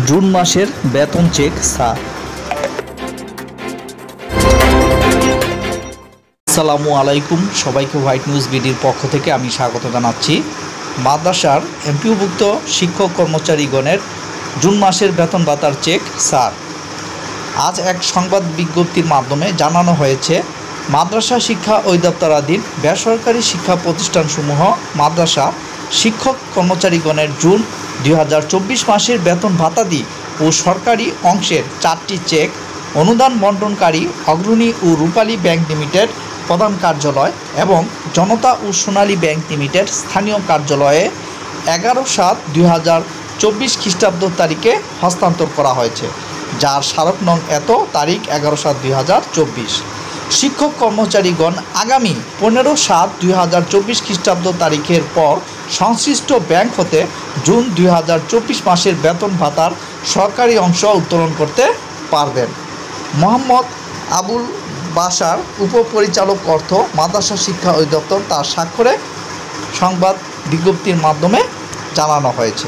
June মাসের বেতন check sir. আসসালামু আলাইকুম, সবাইকে হোয়াইট নিউজ বিডির পক্ষ থেকে আমি স্বাগত জানাচ্ছি। মাদ্রাসার এমপিওভুক্ত শিক্ষক কর্মচারীগণের জুন মাসের বেতন ভাতার চেক স্যার। আজ এক সংবাদ বিজ্ঞপ্তির মাধ্যমে জানানো হয়েছে, মাদ্রাসা শিক্ষা অধিদপ্তরাধীন বেসরকারি শিক্ষা প্রতিষ্ঠানসমূহ মাদ্রাসা শিক্ষক কর্মচারীগণের জুন 2024 মাসের বেতন ভাতাদি ও সরকারি অংশের 4টি চেক অনুদান বণ্টনকারী অগ্রণী ও রূপালী ব্যাংক লিমিটেড প্রধান কার্যালয় এবং জনতা ও সোনালী ব্যাংক লিমিটেড স্থানীয় কার্যালয়ে 11/7/2024 খ্রিস্টাব্দ তারিখে হস্তান্তর করা হয়েছে, যার স্মারক নং এত তারিখ 11/7/2024। শিক্ষক কর্মচারীগণ আগামী 15/7/2024 খ্রিস্টাব্দ তারিখের পর সংশ্লিষ্ট ব্যাংক হতে জুন 2024 মাসের বেতন ভাতার সরকারি অংশ উত্তোলন করতে পারবেন। মোহাম্মদ আবুল বাশার, উপপরিচালক অর্থ, মাদ্রাসা শিক্ষা অধিদপ্তর, তার স্বাক্ষরে সংবাদ বিজ্ঞপ্তির মাধ্যমে জানানো হয়েছে।